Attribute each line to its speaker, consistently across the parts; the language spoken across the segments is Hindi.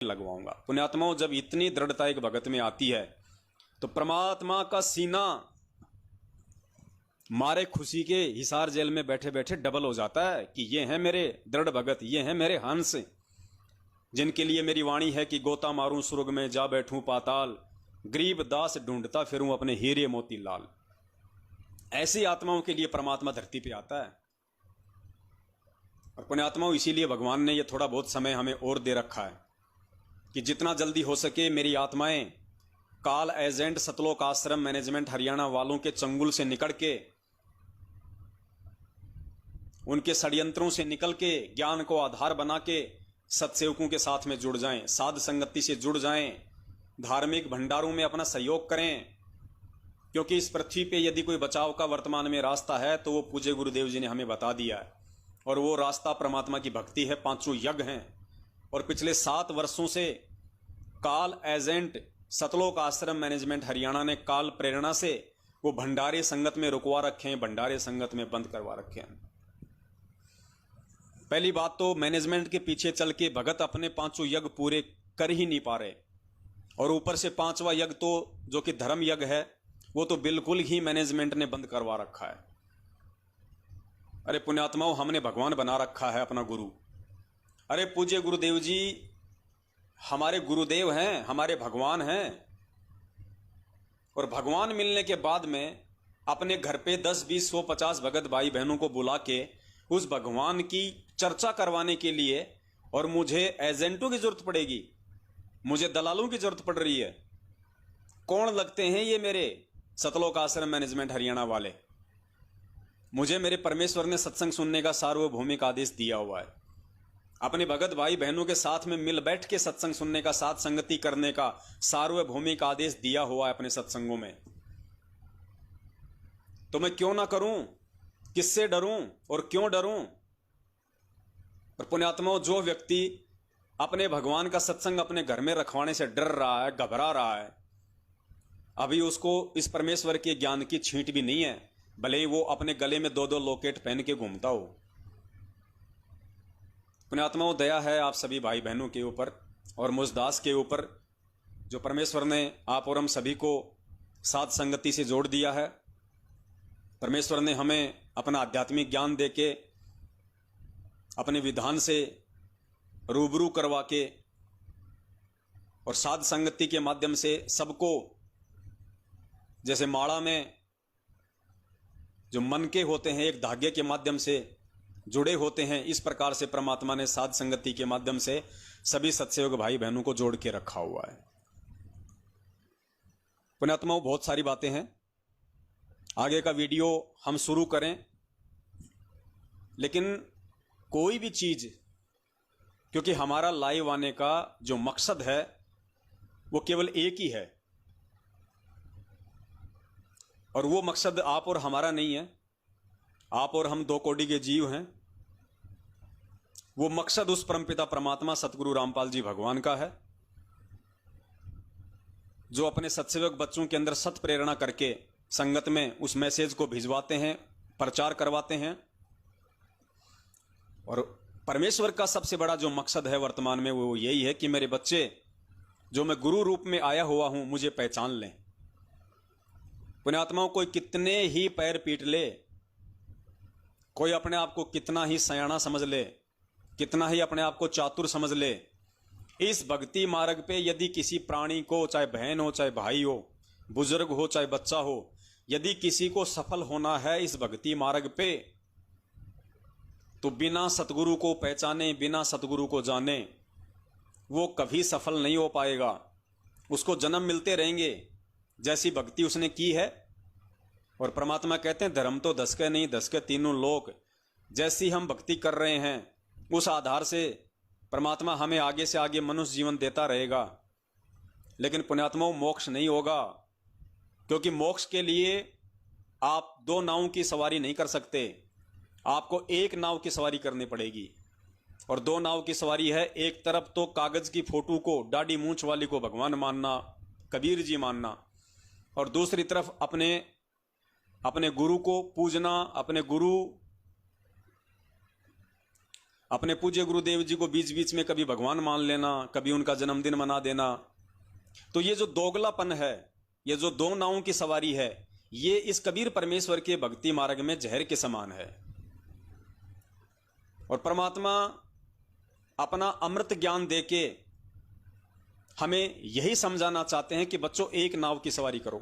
Speaker 1: लगवाऊंगा। पुण्यात्माओं, जब इतनी दृढ़ता एक भगत में आती है तो परमात्मा का सीना मारे खुशी के हिसार जेल में बैठे बैठे डबल हो जाता है कि ये हैं मेरे दृढ़ भगत, ये हैं मेरे हंस, जिनके लिए मेरी वाणी है कि गोता मारूं स्वर्ग में जा बैठूं पाताल, गरीब दास ढूंढता फिरूं अपने हीरे मोती लाल। ऐसी आत्माओं के लिए परमात्मा धरती पे आता है। और पुण्यात्माओं, इसीलिए भगवान ने ये थोड़ा बहुत समय हमें और दे रखा है कि जितना जल्दी हो सके मेरी आत्माएं काल एजेंट सतलोक आश्रम मैनेजमेंट हरियाणा वालों के चंगुल से निकल के, उनके षड्यंत्रों से निकल के, ज्ञान को आधार बना के सत्सेवकों के साथ में जुड़ जाएं, साध संगति से जुड़ जाएं, धार्मिक भंडारों में अपना सहयोग करें। क्योंकि इस पृथ्वी पे यदि कोई बचाव का वर्तमान में रास्ता है तो वो पूज्य गुरुदेव जी ने हमें बता दिया है, और वो रास्ता परमात्मा की भक्ति है। 5 यज्ञ हैं, और पिछले 7 वर्षों से काल एजेंट सतलोक आश्रम मैनेजमेंट हरियाणा ने काल प्रेरणा से वो भंडारे संगत में रुकवा रखे हैं, भंडारे संगत में बंद करवा रखे हैं। पहली बात तो मैनेजमेंट के पीछे चल के भगत अपने 5 यज्ञ पूरे कर ही नहीं पा रहे, और ऊपर से 5वां यज्ञ तो जो कि धर्म यज्ञ है वो तो बिल्कुल ही मैनेजमेंट ने बंद करवा रखा है। अरे पुण्यात्माओं, हमने भगवान बना रखा है अपना गुरु। अरे पूज्य गुरुदेव जी हमारे गुरुदेव हैं, हमारे भगवान हैं, और भगवान मिलने के बाद में अपने घर पे 10, 20, 100, 50 भगत भाई बहनों को बुला के उस भगवान की चर्चा करवाने के लिए, और मुझे एजेंटों की जरूरत पड़ेगी, मुझे दलालों की जरूरत पड़ रही है। कौन लगते हैं ये मेरे सतलोक आश्रम मैनेजमेंट हरियाणा वाले? मुझे मेरे परमेश्वर ने सत्संग सुनने का सार्वभौमिक आदेश दिया हुआ है। अपने भगत भाई बहनों के साथ में मिल बैठ के सत्संग सुनने का, साथ संगति करने का सार्वभौमिक आदेश दिया हुआ है अपने सत्संगों में। तो मैं क्यों ना करूं? किससे डरूं और क्यों डरूं? और पुण्यात्माओं, जो व्यक्ति अपने भगवान का सत्संग अपने घर में रखवाने से डर रहा है, घबरा रहा है, अभी उसको इस परमेश्वर के ज्ञान की छींट भी नहीं है, भले ही वो अपने गले में 2-2 लॉकेट पहन के घूमता हो। पुण्यात्माओं, दया है आप सभी भाई बहनों के ऊपर और मुझदास के ऊपर, जो परमेश्वर ने आप और हम सभी को साथ संगति से जोड़ दिया है। परमेश्वर ने हमें अपना आध्यात्मिक ज्ञान देके, अपने विधान से रूबरू करवा के, और साध संगति के माध्यम से सबको, जैसे माड़ा में जो मन के होते हैं एक धागे के माध्यम से जुड़े होते हैं, इस प्रकार से परमात्मा ने साध संगति के माध्यम से सभी सत्सेवक भाई बहनों को जोड़ के रखा हुआ है। पुण्यात्माओं, बहुत सारी बातें हैं, आगे का वीडियो हम शुरू करें, लेकिन कोई भी चीज, क्योंकि हमारा लाइव आने का जो मकसद है वो केवल एक ही है, और वो मकसद आप और हमारा नहीं है। आप और हम 2 कोटि के जीव हैं। वो मकसद उस परमपिता परमात्मा सतगुरु रामपाल जी भगवान का है, जो अपने सत्सेवक बच्चों के अंदर सत प्रेरणा करके संगत में उस मैसेज को भिजवाते हैं, प्रचार करवाते हैं। और परमेश्वर का सबसे बड़ा जो मकसद है वर्तमान में वो यही है कि मेरे बच्चे, जो मैं गुरु रूप में आया हुआ हूं, मुझे पहचान लें। पुण्यात्माओं, कोई कितने ही पैर पीट ले, कोई अपने आप को कितना ही सयाना समझ ले, कितना ही अपने आप को चातुर समझ ले, इस भक्ति मार्ग पे यदि किसी प्राणी को, चाहे बहन हो, चाहे भाई हो, बुजुर्ग हो, चाहे बच्चा हो, यदि किसी को सफल होना है इस भक्ति मार्ग पे, तो बिना सतगुरु को पहचाने, बिना सतगुरु को जाने वो कभी सफल नहीं हो पाएगा। उसको जन्म मिलते रहेंगे जैसी भक्ति उसने की है। और परमात्मा कहते हैं धर्म तो 10 के नहीं 10 के तीनों लोक। जैसी हम भक्ति कर रहे हैं उस आधार से परमात्मा हमें आगे से आगे मनुष्य जीवन देता रहेगा। लेकिन पुण्यात्माओं, मोक्ष नहीं होगा, क्योंकि मोक्ष के लिए आप 2 नावों की सवारी नहीं कर सकते। आपको एक नाव की सवारी करनी पड़ेगी, और 2 नाव की सवारी है। एक तरफ तो कागज की फोटो को, दाढ़ी मूंछ वाली को भगवान मानना, कबीर जी मानना, और दूसरी तरफ अपने गुरु को पूजना, अपने पूज्य गुरुदेव जी को बीच बीच में कभी भगवान मान लेना, कभी उनका जन्मदिन मना देना। तो ये जो दोगलापन है, ये जो दो नावों की सवारी है, ये इस कबीर परमेश्वर के भक्ति मार्ग में जहर के समान है। और परमात्मा अपना अमृत ज्ञान देके हमें यही समझाना चाहते हैं कि बच्चों एक नाव की सवारी करो।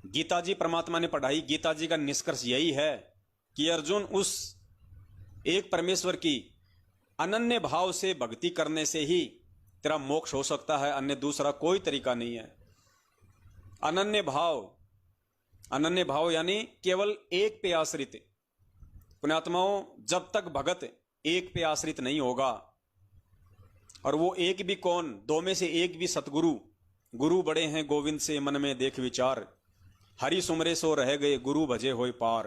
Speaker 1: गीता जी परमात्मा ने पढ़ाई, गीता जी का निष्कर्ष यही है कि अर्जुन, उस एक परमेश्वर की अनन्य भाव से भक्ति करने से ही तेरा मोक्ष हो सकता है, अन्य दूसरा कोई तरीका नहीं है। अनन्य भाव यानी केवल एक पे आश्रित। पुण्यात्माओं, जब तक भगत एक पे आश्रित नहीं होगा, और वो एक भी कौन, दो में से एक भी सतगुरु, गुरु बड़े हैं गोविंद से मन में देख विचार, हरि सुमरे सो रह गए गुरु भजे होए पार।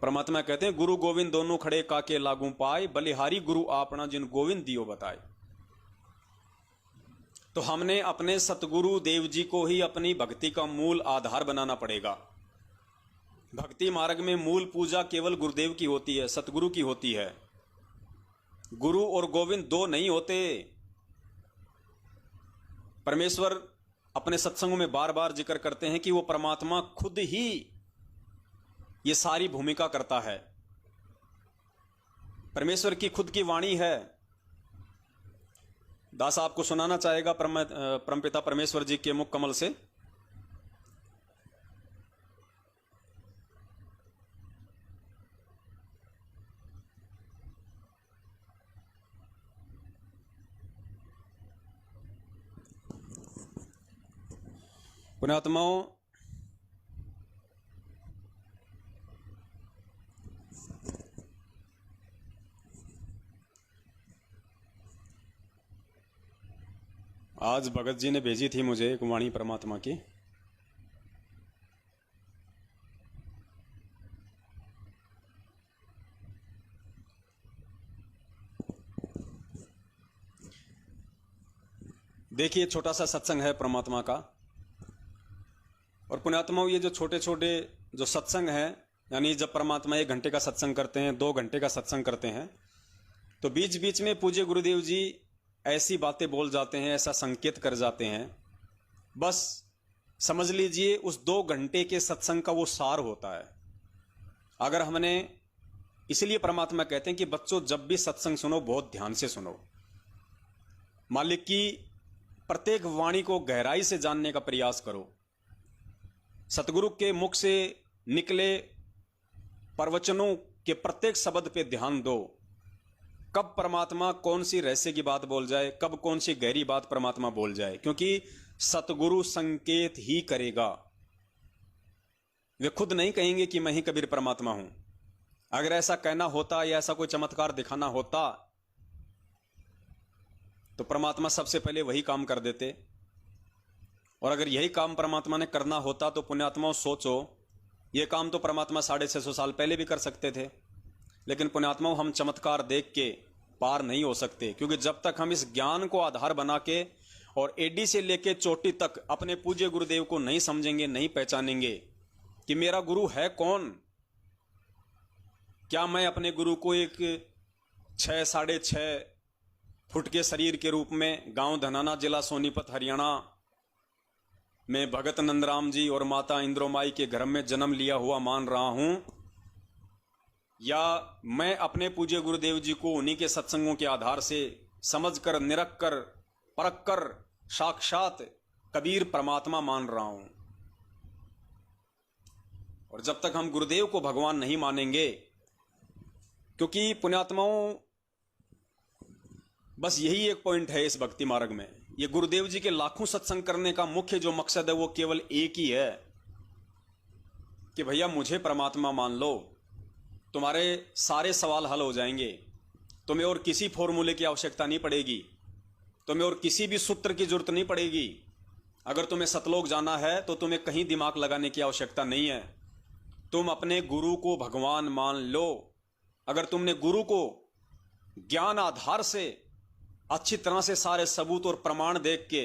Speaker 1: परमात्मा कहते हैं गुरु गोविंद दोनों खड़े काके लागू पाए, बलिहारी गुरु आपना जिन गोविंद दियो बताए। तो हमने अपने सतगुरु देव जी को ही अपनी भक्ति का मूल आधार बनाना पड़ेगा। भक्ति मार्ग में मूल पूजा केवल गुरुदेव की होती है, सतगुरु की होती है। गुरु और गोविंद दो नहीं होते। परमेश्वर अपने सत्संगों में बार बार जिक्र करते हैं कि वो परमात्मा खुद ही ये सारी भूमिका करता है। परमेश्वर की खुद की वाणी है। दास आपको सुनाना चाहेगा परमपिता परमेश्वर जी के मुख कमल से। पुण्यात्माओं, आज भगत जी ने भेजी थी मुझे एक वाणी परमात्मा की। देखिए, छोटा सा सत्संग है परमात्मा का। और पुण्यात्माओं, ये जो छोटे छोटे जो सत्संग है, यानी जब परमात्मा 1 घंटे का सत्संग करते हैं, 2 घंटे का सत्संग करते हैं, तो बीच बीच में पूज्य गुरुदेव जी ऐसी बातें बोल जाते हैं, ऐसा संकेत कर जाते हैं, बस समझ लीजिए उस 2 घंटे के सत्संग का वो सार होता है। अगर हमने, इसलिए परमात्मा कहते हैं कि बच्चों जब भी सत्संग सुनो बहुत ध्यान से सुनो। मालिक की प्रत्येक वाणी को गहराई से जानने का प्रयास करो। सतगुरु के मुख से निकले प्रवचनों के प्रत्येक शब्द पे ध्यान दो। कब परमात्मा कौन सी रहस्य की बात बोल जाए, कब कौन सी गहरी बात परमात्मा बोल जाए, क्योंकि सतगुरु संकेत ही करेगा। वे खुद नहीं कहेंगे कि मैं ही कबीर परमात्मा हूं। अगर ऐसा कहना होता या ऐसा कोई चमत्कार दिखाना होता तो परमात्मा सबसे पहले वही काम कर देते। और अगर यही काम परमात्मा ने करना होता तो पुण्यात्माओं सोचो, ये काम तो परमात्मा 650 साल पहले भी कर सकते थे। लेकिन पुण्यात्माओं, हम चमत्कार देख के पार नहीं हो सकते, क्योंकि जब तक हम इस ज्ञान को आधार बना के और एडी से लेके चोटी तक अपने पूज्य गुरुदेव को नहीं समझेंगे, नहीं पहचानेंगे कि मेरा गुरु है कौन। क्या मैं अपने गुरु को एक 6 साढ़े 6 फुट के शरीर के रूप में गांव धनाना, जिला सोनीपत, हरियाणा में भगत नंदराम जी और माता इंद्रोमाई के घर में जन्म लिया हुआ मान रहा हूं, या मैं अपने पूज्य गुरुदेव जी को उन्हीं के सत्संगों के आधार से समझकर, निरख कर, परख कर साक्षात कबीर परमात्मा मान रहा हूं। और जब तक हम गुरुदेव को भगवान नहीं मानेंगे, क्योंकि पुण्यात्माओं बस यही एक पॉइंट है इस भक्ति मार्ग में। ये गुरुदेव जी के लाखों सत्संग करने का मुख्य जो मकसद है वो केवल एक ही है कि भैया मुझे परमात्मा मान लो, तुम्हारे सारे सवाल हल हो जाएंगे। तुम्हें और किसी फॉर्मूले की आवश्यकता नहीं पड़ेगी, तुम्हें और किसी भी सूत्र की जरूरत नहीं पड़ेगी। अगर तुम्हें सतलोक जाना है तो तुम्हें कहीं दिमाग लगाने की आवश्यकता नहीं है। तुम अपने गुरु को भगवान मान लो। अगर तुमने गुरु को ज्ञान आधार से अच्छी तरह से सारे सबूत और प्रमाण देख के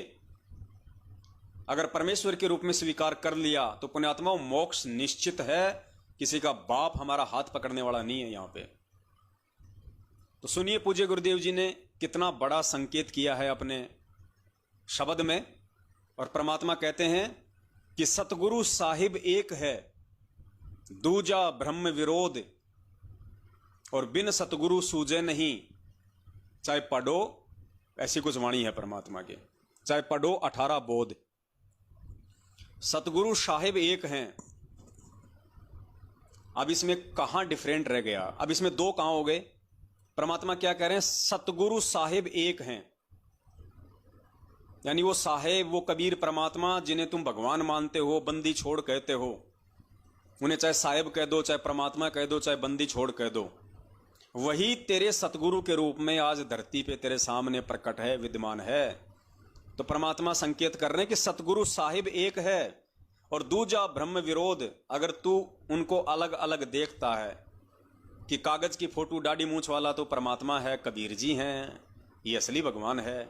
Speaker 1: अगर परमेश्वर के रूप में स्वीकार कर लिया तो पुण्यात्माओं मोक्ष निश्चित है। किसी का बाप हमारा हाथ पकड़ने वाला नहीं है। यहां पे तो सुनिए पूज्य गुरुदेव जी ने कितना बड़ा संकेत किया है अपने शब्द में। और परमात्मा कहते हैं कि सतगुरु साहिब एक है, दूजा ब्रह्म विरोध, और बिन सतगुरु सूझे नहीं। चाहे पढ़ो, ऐसी कुछ वाणी है परमात्मा के, चाहे पढ़ो 18 बोध। सतगुरु साहिब एक हैं। अब इसमें कहां डिफरेंट रह गया? अब इसमें दो कहां हो गए? परमात्मा क्या कह रहे हैं? सतगुरु साहिब एक हैं, यानी वो साहेब, वो कबीर परमात्मा जिन्हें तुम भगवान मानते हो, बंदी छोड़ कहते हो, उन्हें चाहे साहेब कह दो, चाहे परमात्मा कह दो, चाहे बंदी छोड़ कह दो, वही तेरे सतगुरु के रूप में आज धरती पे तेरे सामने प्रकट है, विद्यमान है। तो परमात्मा संकेत कर रहे हैं कि सतगुरु साहिब एक है और दूजा ब्रह्म विरोध। अगर तू उनको अलग अलग देखता है कि कागज की फोटो दाढ़ी मूंछ वाला तो परमात्मा है, कबीर जी हैं, ये असली भगवान है,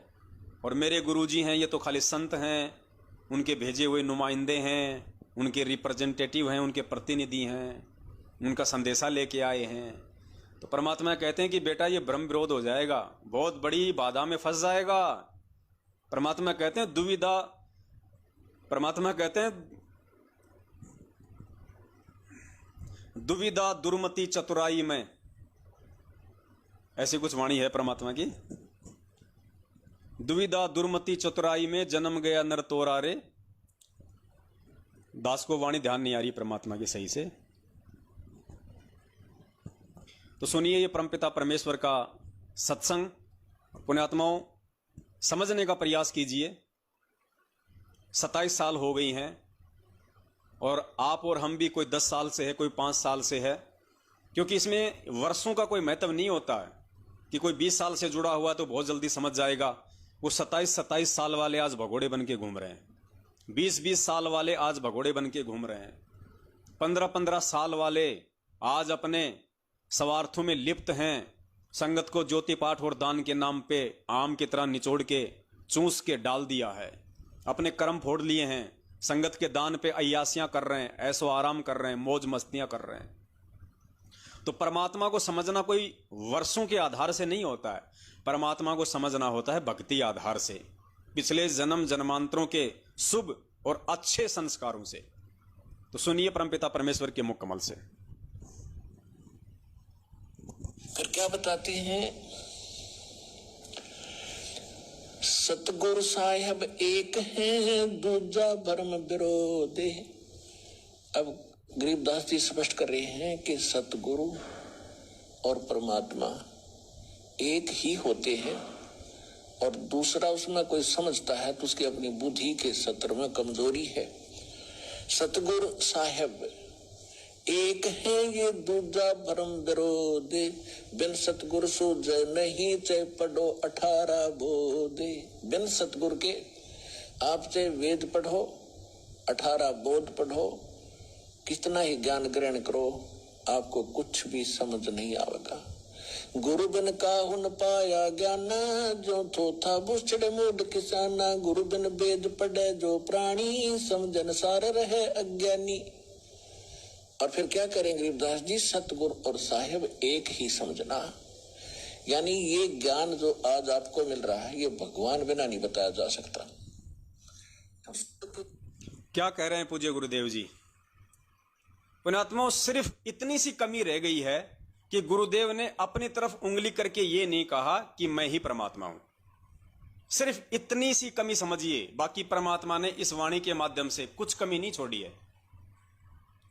Speaker 1: और मेरे गुरु जी हैं, ये तो खाली संत हैं, उनके भेजे हुए नुमाइंदे हैं, उनके रिप्रेजेंटेटिव हैं, उनके प्रतिनिधि हैं, उनका संदेशा लेके आए हैं। तो परमात्मा कहते हैं कि बेटा ये ब्रह्म विरोध हो जाएगा, बहुत बड़ी बाधा में फंस जाएगा। परमात्मा कहते हैं दुविधा, परमात्मा कहते हैं दुविधा दुर्मति चतुराई में, ऐसी कुछ वाणी है परमात्मा की। दुविधा दुर्मति चतुराई में जन्म गया नर तोरा रे। दास को वाणी ध्यान नहीं आ रही परमात्मा की सही से। तो सुनिए ये परमपिता परमेश्वर का सत्संग। पुण्यात्माओं, समझने का प्रयास कीजिए। 27 साल हो गई हैं और आप और हम भी, कोई 10 साल से है, कोई 5 साल से है, क्योंकि इसमें वर्षों का कोई महत्व नहीं होता है कि कोई 20 साल से जुड़ा हुआ तो बहुत जल्दी समझ जाएगा। वो 27 साल वाले आज भगोड़े बन के घूम रहे हैं, 20 साल वाले आज भगोड़े बन के घूम रहे हैं, 15 साल वाले आज अपने स्वार्थों में लिप्त हैं, संगत को ज्योति पाठ और दान के नाम पे आम की तरह निचोड़ के चूस के डाल दिया है, अपने कर्म फोड़ लिए हैं, संगत के दान पे अय्यासियां कर रहे हैं, ऐसो आराम कर रहे हैं, मौज मस्तियां कर रहे हैं। तो परमात्मा को समझना कोई वर्षों के आधार से नहीं होता है, परमात्मा को समझना होता है भक्ति आधार से, पिछले जन्म जन्मांतरों के शुभ और अच्छे संस्कारों से। तो सुनिए परमपिता परमेश्वर के मुख कमल से।
Speaker 2: फिर क्या बताते हैं? सतगुरु साहिब एक है, दूजा भरम विरोधे। अब गरीबदास जी स्पष्ट कर रहे हैं कि सतगुरु और परमात्मा एक ही होते हैं, और दूसरा उसमें कोई समझता है तो उसकी अपनी बुद्धि के सत्र में कमजोरी है। सतगुरु साहिब एक है, ये दूजा भरम विरोधे। बिन सतगुरु सूझे नहीं, चाहे पढ़ो 18 बोधे। बिन सतगुरु के आप चाहे वेद पढ़ो, 18 बोध पढ़ो, कितना ही ज्ञान ग्रहण करो, आपको कुछ भी समझ नहीं आवेगा। गुरु बिन काहु न पाया ज्ञान, जो थोथा बुछड़े मूड किसाना। गुरु बिन वेद पढ़े जो प्राणी, समझन सार रहे अज्ञानी। और फिर क्या करें गरीबदास जी? सतगुरु और साहिब एक ही समझना। यानी ये ज्ञान जो आज आपको मिल रहा है, ये भगवान बिना नहीं बताया जा सकता।
Speaker 1: क्या कह रहे हैं पूज्य गुरुदेव जी? पुण्यात्माओं, सिर्फ इतनी सी कमी रह गई है कि गुरुदेव ने अपनी तरफ उंगली करके ये नहीं कहा कि मैं ही परमात्मा हूं। सिर्फ इतनी सी कमी समझिए, बाकी परमात्मा ने इस वाणी के माध्यम से कुछ कमी नहीं छोड़ी है।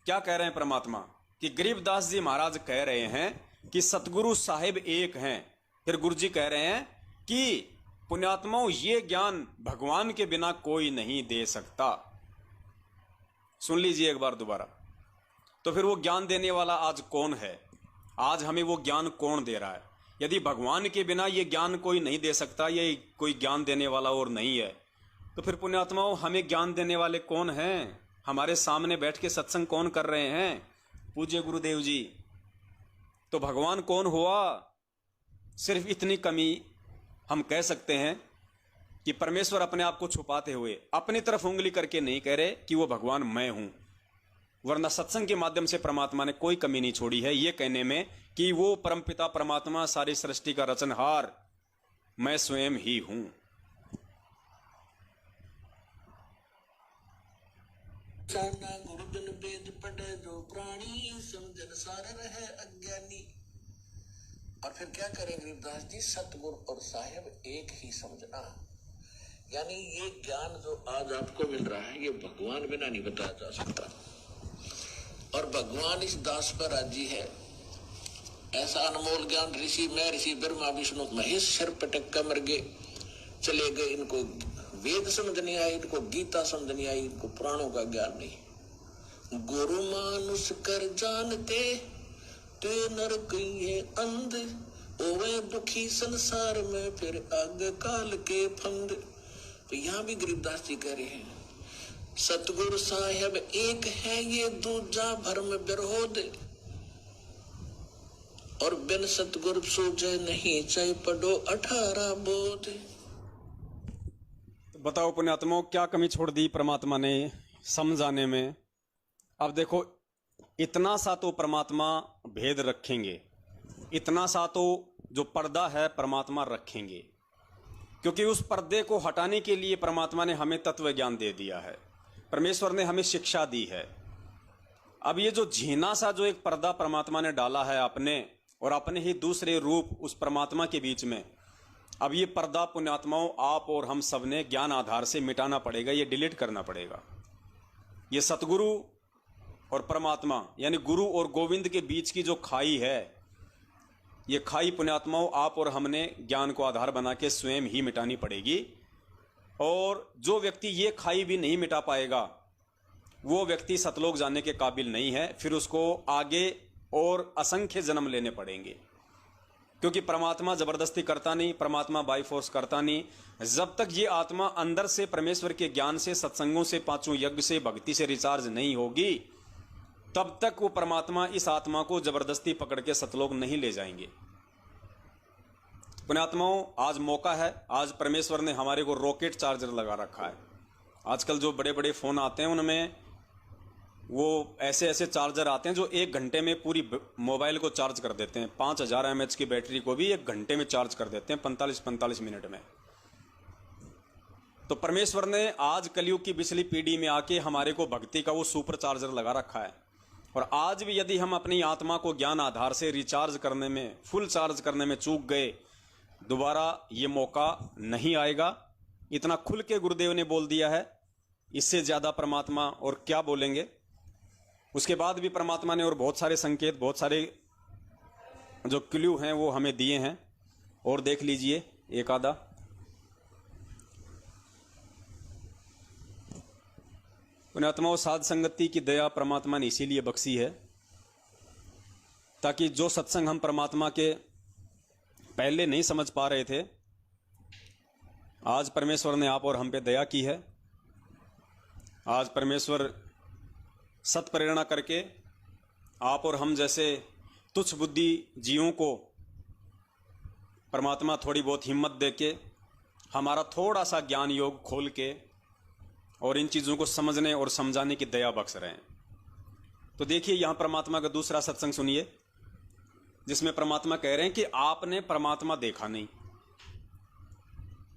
Speaker 1: क्या कह रहे हैं परमात्मा? कि गरीबदास जी महाराज कह रहे हैं कि सतगुरु साहिब एक हैं। फिर गुरु जी कह रहे हैं कि पुण्यात्माओं, ये ज्ञान भगवान के बिना कोई नहीं दे सकता। सुन लीजिए एक बार दोबारा। तो फिर वो ज्ञान देने वाला आज कौन है? आज हमें वो ज्ञान कौन दे रहा है? यदि भगवान के बिना ये ज्ञान कोई नहीं दे सकता, ये कोई ज्ञान देने वाला और नहीं है, तो फिर पुण्यात्माओं हमें ज्ञान देने वाले कौन हैं? हमारे सामने बैठ के सत्संग कौन कर रहे हैं? पूज्य गुरुदेव जी। तो भगवान कौन हुआ? सिर्फ इतनी कमी हम कह सकते हैं कि परमेश्वर अपने आप को छुपाते हुए अपनी तरफ उंगली करके नहीं कह रहे कि वो भगवान मैं हूं, वरना सत्संग के माध्यम से परमात्मा ने कोई कमी नहीं छोड़ी है ये कहने में कि वो परमपिता परमात्मा सारी सृष्टि का रचनहार मैं स्वयं ही हूं।
Speaker 2: जाना गुरुजन वेद पढ़े जो प्राणी, समझन सार रहे अज्ञानी। और फिर क्या करें गरीबदास जी, सतगुरु और साहेब एक ही समझना। यानी ये ज्ञान जो आज आपको मिल रहा है ये भगवान बिना नहीं बताया जा सकता, और भगवान इस दास पर राजी है। ऐसा अनमोल ज्ञान ऋषि महर्षि ब्रह्मा विष्णु महेश सिर पटक कर मर गए, चले गए। इनको वेद समझ नहीं आई, इनको गीता समझ नहीं आई, इनको पुराणों का ज्ञान नहीं। गुरु मानुष कर जानते ते नर कहिए अंध, ओवे दुखी संसार में फिर आग काल के फंद। तो यहाँ भी गरीबदास जी कह रहे हैं सतगुरु साहेब एक है, ये दूजा भरम विरोध, और बिन सतगुरु सूझे नहीं, चाहे पढ़ो 18 बोध।
Speaker 1: बताओ पुण्यात्माओं, क्या कमी छोड़ दी परमात्मा ने समझाने में। अब देखो, इतना सा तो परमात्मा भेद रखेंगे, इतना सा तो जो पर्दा है परमात्मा रखेंगे, क्योंकि उस पर्दे को हटाने के लिए परमात्मा ने हमें तत्व ज्ञान दे दिया है, परमेश्वर ने हमें शिक्षा दी है। अब ये जो झीना सा जो एक पर्दा परमात्मा ने डाला है अपने और अपने ही दूसरे रूप उस परमात्मा के बीच में, अब ये पर्दा पुण्यात्माओं आप और हम सब ने ज्ञान आधार से मिटाना पड़ेगा, ये डिलीट करना पड़ेगा। ये सतगुरु और परमात्मा यानी गुरु और गोविंद के बीच की जो खाई है, ये खाई पुण्यात्माओं आप और हमने ज्ञान को आधार बना के स्वयं ही मिटानी पड़ेगी। और जो व्यक्ति ये खाई भी नहीं मिटा पाएगा वो व्यक्ति सतलोक जाने के काबिल नहीं है, फिर उसको आगे और असंख्य जन्म लेने पड़ेंगे, क्योंकि परमात्मा जबरदस्ती करता नहीं, परमात्मा बाई फोर्स करता नहीं। जब तक ये आत्मा अंदर से परमेश्वर के ज्ञान से, सत्संगों से, 5 यज्ञ से, भक्ति से रिचार्ज नहीं होगी, तब तक वो परमात्मा इस आत्मा को जबरदस्ती पकड़ के सतलोक नहीं ले जाएंगे। पुण्यात्माओं, आज मौका है, आज परमेश्वर ने हमारे को रॉकेट चार्जर लगा रखा है। आजकल जो बड़े बड़े फोन आते हैं उनमें वो ऐसे ऐसे चार्जर आते हैं जो 1 घंटे में पूरी मोबाइल को चार्ज कर देते हैं। 5000 mAh की बैटरी को भी 1 घंटे में चार्ज कर देते हैं, 45-45 मिनट में। तो परमेश्वर ने आज कलयुग की पिछली पीढ़ी में आके हमारे को भक्ति का वो सुपर चार्जर लगा रखा है। और आज भी यदि हम अपनी आत्मा को ज्ञान आधार से रिचार्ज करने में, फुल चार्ज करने में चूक गए, दोबारा ये मौका नहीं आएगा। इतना खुल के गुरुदेव ने बोल दिया है, इससे ज्यादा परमात्मा और क्या बोलेंगे। उसके बाद भी परमात्मा ने और बहुत सारे संकेत, बहुत सारे जो क्लू हैं वो हमें दिए हैं, और देख लीजिए एक आधा। पुण्यात्माओं, साध संगति की दया परमात्मा ने इसीलिए बख्शी है ताकि जो सत्संग हम परमात्मा के पहले नहीं समझ पा रहे थे, आज परमेश्वर ने आप और हम पे दया की है। आज परमेश्वर सत प्रेरणा करके आप और हम जैसे तुच्छ बुद्धि जीवों को परमात्मा थोड़ी बहुत हिम्मत दे के, हमारा थोड़ा सा ज्ञान योग खोल के और इन चीज़ों को समझने और समझाने की दया बख्श रहे हैं। तो देखिए यहाँ परमात्मा का दूसरा सत्संग सुनिए, जिसमें परमात्मा कह रहे हैं कि आपने परमात्मा देखा नहीं।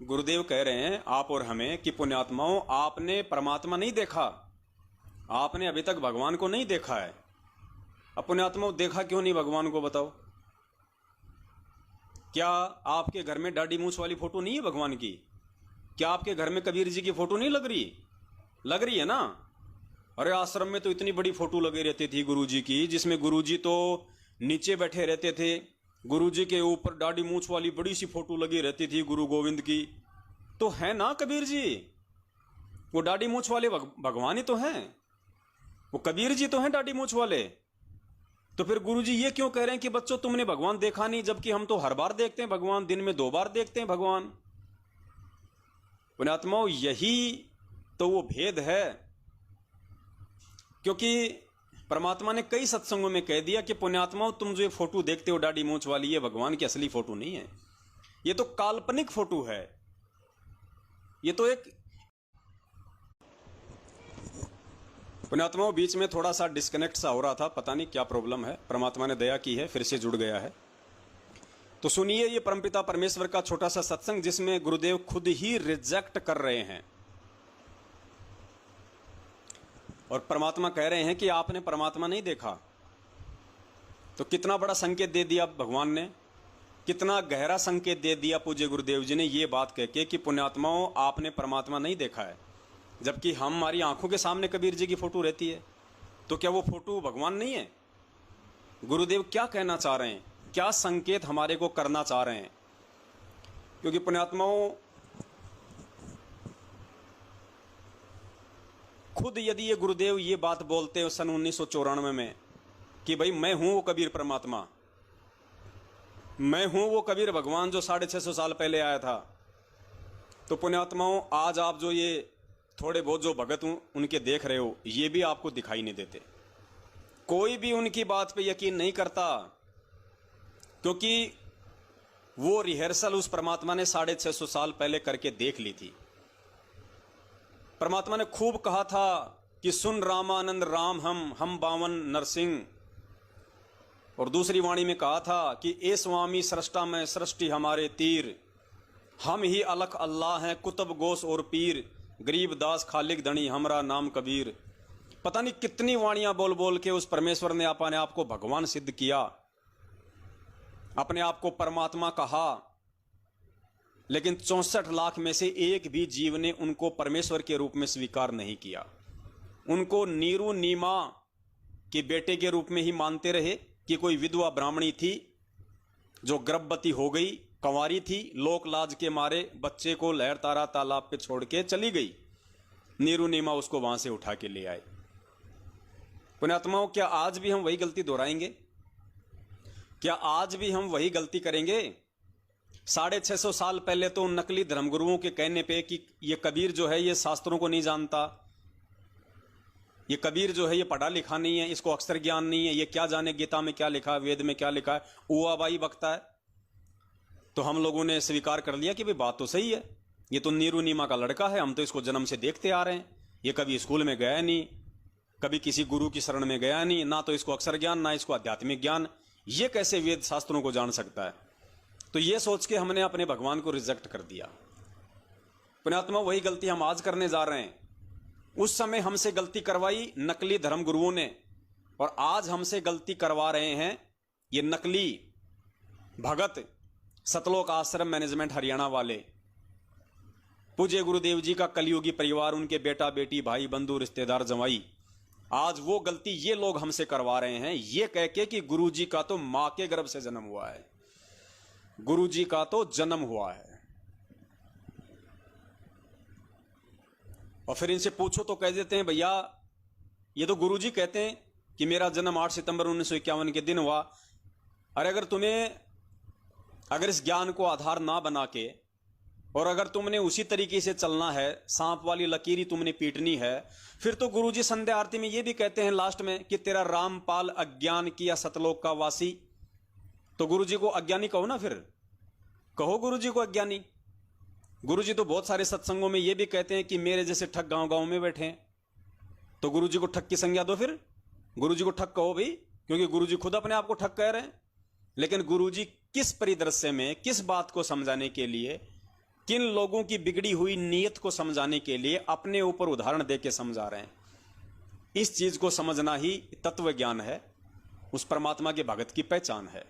Speaker 1: गुरुदेव कह रहे हैं आप और हमें कि पुण्यात्माओं, आपने परमात्मा नहीं देखा, आपने अभी तक भगवान को नहीं देखा है। अब पुण्यात्माओं, देखा क्यों नहीं भगवान को, बताओ। क्या आपके घर में दाढ़ी मूंछ वाली फोटो नहीं है भगवान की? क्या आपके घर में कबीर जी की फोटो नहीं लग रही? लग रही है ना। अरे आश्रम में तो इतनी बड़ी फोटो लगी रहती थी गुरुजी की, जिसमें गुरुजी तो नीचे बैठे रहते थे, गुरुजी के ऊपर दाढ़ी मूंछ वाली बड़ी सी फोटो लगी रहती थी गुरु गोविंद की। तो है ना कबीर जी, वो दाढ़ी मूंछ वाले भगवान ही तो हैं, वो कबीर जी तो हैं दाढ़ी मूंछ वाले। तो फिर गुरुजी ये क्यों कह रहे हैं कि बच्चों तुमने भगवान देखा नहीं, जबकि हम तो हर बार देखते हैं भगवान, दिन में 2 बार देखते हैं भगवान। पुण्यात्माओं, यही तो वो भेद है, क्योंकि परमात्मा ने कई सत्संगों में कह दिया कि पुण्यात्माओं, तुम जो ये फोटो देखते हो दाढ़ी मूंछ वाली, ये भगवान की असली फोटो नहीं है, ये तो काल्पनिक फोटो है, ये तो एक पुण्यात्माओं, बीच में थोड़ा सा डिस्कनेक्ट सा हो रहा था, पता नहीं क्या प्रॉब्लम है। परमात्मा ने दया की है, फिर से जुड़ गया है। तो सुनिए ये परमपिता परमेश्वर का छोटा सा सत्संग, जिसमें गुरुदेव खुद ही रिजेक्ट कर रहे हैं और परमात्मा कह रहे हैं कि आपने परमात्मा नहीं देखा। तो कितना बड़ा संकेत दे दिया भगवान ने, कितना गहरा संकेत दे दिया पूज्य गुरुदेव जी ने ये बात कह के कि पुण्यात्माओं, आपने परमात्मा नहीं देखा है। जबकि हमारी आंखों के सामने कबीर जी की फोटो रहती है, तो क्या वो फोटो भगवान नहीं है? गुरुदेव क्या कहना चाह रहे हैं, क्या संकेत हमारे को करना चाह रहे हैं? क्योंकि पुण्यात्माओं, खुद यदि ये गुरुदेव ये बात बोलते हैं सन 1994 में कि भाई मैं हूं वो कबीर परमात्मा, मैं हूं वो कबीर भगवान जो 650 साल पहले आया था, तो पुण्यात्माओं आज आप जो ये थोड़े बहुत जो भगत उनके देख रहे हो, ये भी आपको दिखाई नहीं देते। कोई भी उनकी बात पे यकीन नहीं करता, क्योंकि वो रिहर्सल उस परमात्मा ने 650 साल पहले करके देख ली थी। परमात्मा ने खूब कहा था कि सुन रामानंद राम हम बावन नरसिंह, और दूसरी वाणी में कहा था कि ए स्वामी सृष्टा में सृष्टि हमारे तीर, हम ही अलख अल्लाह हैं कुतुब गोस और पीर, गरीब दास खालिक धनी हमरा नाम कबीर। पता नहीं कितनी वाणियां बोल बोल के उस परमेश्वर ने अपने आप को भगवान सिद्ध किया, अपने आप को परमात्मा कहा, लेकिन 64 लाख में से एक भी जीव ने उनको परमेश्वर के रूप में स्वीकार नहीं किया। उनको नीरू नीमा के बेटे के रूप में ही मानते रहे कि कोई विधवा ब्राह्मणी थी जो गर्भवती हो गई, कंवारी थी, लोक लाज के मारे बच्चे को लहर तारा तालाब पे छोड़ के चली गई। नीरू नीमा उसको वहां से उठा के ले आए। पुण्यात्माओं, क्या आज भी हम वही गलती दोहराएंगे? क्या आज भी हम वही गलती करेंगे? 650 साल पहले तो उन नकली धर्मगुरुओं के कहने पे कि ये कबीर जो है ये शास्त्रों को नहीं जानता, ये कबीर जो है ये पढ़ा लिखा नहीं है, इसको अक्षर ज्ञान नहीं है, ये क्या जाने गीता में क्या लिखा है, वेद में क्या लिखा है, उआबाई बकता है। तो हम लोगों ने स्वीकार कर लिया कि भाई बात तो सही है, ये तो नीरू नीमा का लड़का है, हम तो इसको जन्म से देखते आ रहे हैं, ये कभी स्कूल में गया नहीं, कभी किसी गुरु की शरण में गया नहीं, ना तो इसको अक्षर ज्ञान ना इसको आध्यात्मिक ज्ञान, ये कैसे वेद शास्त्रों को जान सकता है? तो ये सोच के हमने अपने भगवान को रिजेक्ट कर दिया। पुण्यात्मा, वही गलती हम आज करने जा रहे हैं। उस समय हमसे गलती करवाई नकली धर्म गुरुओं ने, और आज हमसे गलती करवा रहे हैं ये नकली भगत सतलोक आश्रम मैनेजमेंट हरियाणा वाले। पूज्य गुरुदेव जी का कलयुगी परिवार, उनके बेटा बेटी भाई बंधु रिश्तेदार जवाई, आज वो गलती ये लोग हमसे करवा रहे हैं, ये कह के कि गुरु जी का तो मां के गर्भ से जन्म हुआ है, गुरु जी का तो जन्म हुआ है। और फिर इनसे पूछो तो कह देते हैं भैया ये तो गुरु जी कहते हैं कि मेरा जन्म 8 सितंबर 1951 के दिन हुआ। अरे अगर इस ज्ञान को आधार ना बना के, और अगर तुमने उसी तरीके से चलना है, सांप वाली लकीर ही तुमने पीटनी है, फिर तो गुरुजी संध्या आरती में ये भी कहते हैं लास्ट में कि तेरा रामपाल अज्ञान किया सतलोक का वासी। तो गुरुजी को अज्ञानी कहो ना, फिर कहो गुरुजी को अज्ञानी। गुरुजी तो बहुत सारे सत्संगों में ये भी कहते हैं कि मेरे जैसे ठग गांव गांव में बैठे हैं, तो गुरुजी को ठग की संज्ञा दो, फिर गुरुजी को ठग कहो भाई, क्योंकि गुरुजी खुद अपने आप को ठग कह रहे हैं। लेकिन गुरुजी किस परिदृश्य में, किस बात को समझाने के लिए, किन लोगों की बिगड़ी हुई नीयत को समझाने के लिए अपने ऊपर उदाहरण देके समझा रहे हैं। इस चीज को समझना ही तत्व ज्ञान है, उस परमात्मा के भगत की पहचान है।